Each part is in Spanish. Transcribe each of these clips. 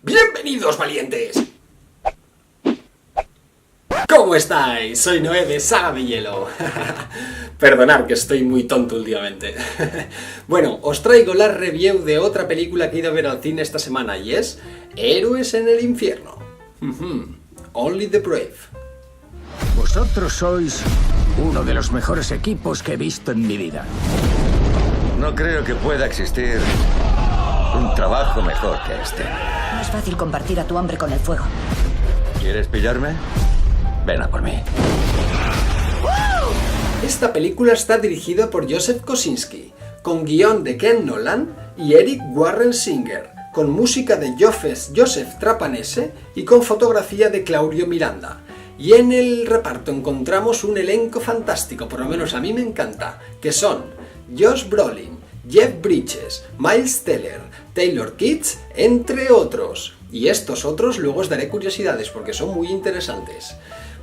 ¡Bienvenidos, valientes! ¿Cómo estáis? Soy Noé de Saga de Hielo. Perdonad que estoy muy tonto últimamente. Bueno, os traigo la review de otra película que he ido a ver al cine esta semana y es Héroes en el Infierno. Only the Brave. Vosotros sois uno de los mejores equipos que he visto en mi vida. No creo que pueda existir un trabajo mejor que este. No es fácil compartir a tu hambre con el fuego. ¿Quieres pillarme? Ven a por mí. Esta película está dirigida por Joseph Kosinski, con guión de Ken Nolan y Eric Warren Singer, con música de Joseph Trapanese y con fotografía de Claudio Miranda. Y en el reparto encontramos un elenco fantástico, por lo menos a mí me encanta, que son Josh Brolin, Jeff Bridges, Miles Teller, Taylor Kitsch, entre otros. Y estos otros luego os daré curiosidades porque son muy interesantes.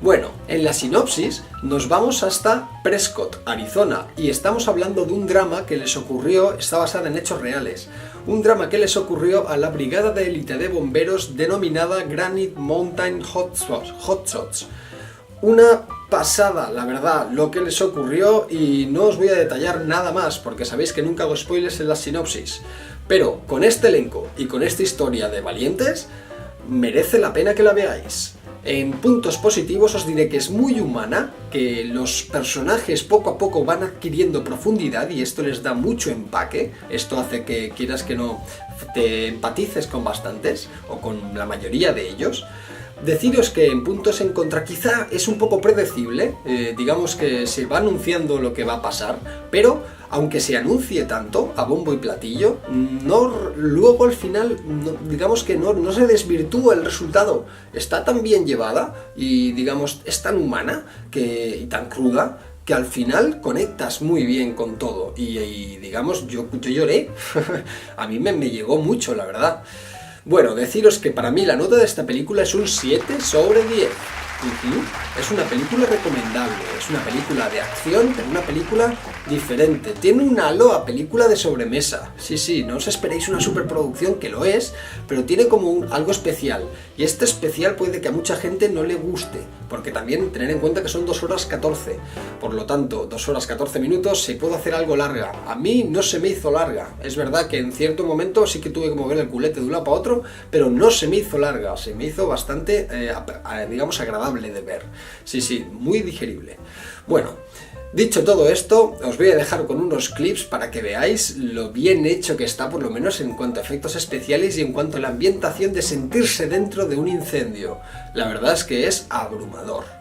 Bueno, en la sinopsis nos vamos hasta Prescott, Arizona, y estamos hablando de un drama que les ocurrió, está basado en hechos reales, un drama que les ocurrió a la brigada de élite de bomberos denominada Granite Mountain Hotshots. Una pasada, la verdad, lo que les ocurrió, y no os voy a detallar nada más porque sabéis que nunca hago spoilers en la sinopsis, pero con este elenco y con esta historia de valientes, merece la pena que la veáis. En puntos positivos os diré que es muy humana, que los personajes poco a poco van adquiriendo profundidad y esto les da mucho empaque. Esto hace que quieras que no te empatices con bastantes o con la mayoría de ellos. Deciros que en puntos en contra quizá es un poco predecible, digamos que se va anunciando lo que va a pasar, pero aunque se anuncie tanto a bombo y platillo, luego al final digamos que no se desvirtúa el resultado. Está tan bien llevada y digamos es tan humana y tan cruda que al final conectas muy bien con todo y digamos yo lloré, a mí me llegó mucho la verdad. Bueno, deciros que para mí la nota de esta película es un 7 sobre 10. Es una película recomendable, es una película de acción, pero una película diferente. Tiene un halo a película de sobremesa. Sí, no os esperéis una superproducción, que lo es, pero tiene como algo especial. Y este especial puede que a mucha gente no le guste, porque también tener en cuenta que son 2 horas 14. Por lo tanto, 2 horas 14 minutos se puede hacer algo larga. A mí no se me hizo larga. Es verdad que en cierto momento sí que tuve que mover el culete de un lado para otro, pero no se me hizo larga. Se me hizo bastante, digamos, agradable de ver. Sí, muy digerible. Bueno, dicho todo esto, os voy a dejar con unos clips para que veáis lo bien hecho que está, por lo menos en cuanto a efectos especiales y en cuanto a la ambientación de sentirse dentro de un incendio. La verdad es que es abrumador.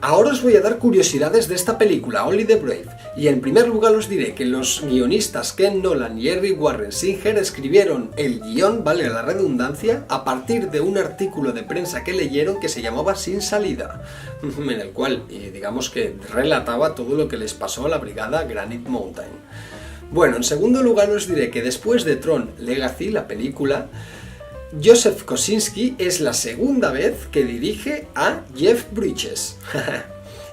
Ahora os voy a dar curiosidades de esta película, Only the Brave, y en primer lugar os diré que los guionistas Ken Nolan y Eric Warren Singer escribieron el guión, vale la redundancia, a partir de un artículo de prensa que leyeron que se llamaba Sin Salida, en el cual, digamos que relataba todo lo que les pasó a la brigada Granite Mountain. Bueno, en segundo lugar os diré que después de Tron Legacy, la película, Joseph Kosinski es la segunda vez que dirige a Jeff Bridges.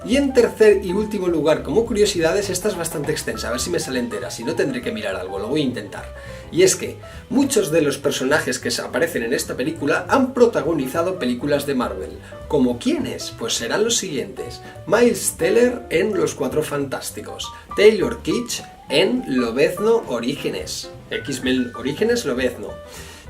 Y en tercer y último lugar, como curiosidades, esta es bastante extensa, a ver si me sale entera, si no tendré que mirar algo, lo voy a intentar. Y es que muchos de los personajes que aparecen en esta película han protagonizado películas de Marvel. ¿Como quiénes? Pues serán los siguientes: Miles Teller en Los Cuatro Fantásticos, Taylor Kitsch en Lobezno Orígenes, X-Men Orígenes Lobezno,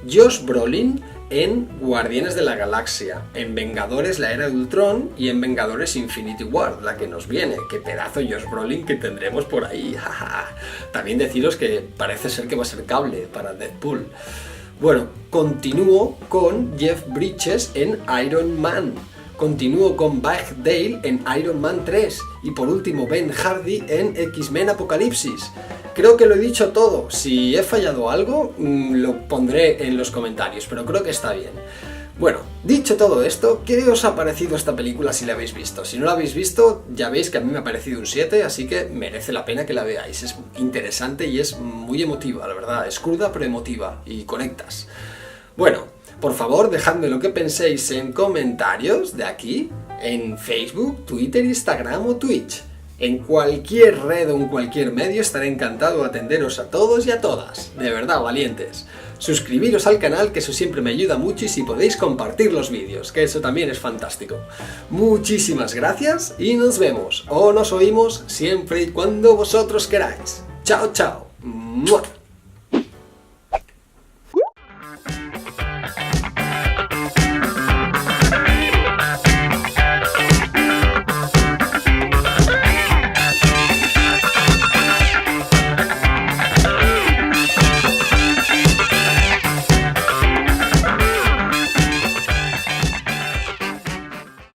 Josh Brolin en Guardianes de la Galaxia, en Vengadores la Era de Ultron y en Vengadores Infinity War, la que nos viene. Qué pedazo Josh Brolin que tendremos por ahí. También deciros que parece ser que va a ser Cable para Deadpool. Bueno, continúo con Jeff Bridges en Iron Man. Continúo con Big Dale en Iron Man 3 y por último Ben Hardy en X-Men Apocalipsis. Creo que lo he dicho todo. Si he fallado algo, lo pondré en los comentarios, pero creo que está bien. Bueno, dicho todo esto, ¿qué os ha parecido esta película si la habéis visto? Si no la habéis visto, ya veis que a mí me ha parecido un 7, así que merece la pena que la veáis. Es interesante y es muy emotiva, la verdad. Es cruda pero emotiva y conectas. Bueno, por favor, dejadme lo que penséis en comentarios de aquí, en Facebook, Twitter, Instagram o Twitch. En cualquier red o en cualquier medio estaré encantado de atenderos a todos y a todas. De verdad, valientes. Suscribiros al canal, que eso siempre me ayuda mucho, y si podéis compartir los vídeos, que eso también es fantástico. Muchísimas gracias y nos vemos o nos oímos siempre y cuando vosotros queráis. Chao, chao. ¡Mua!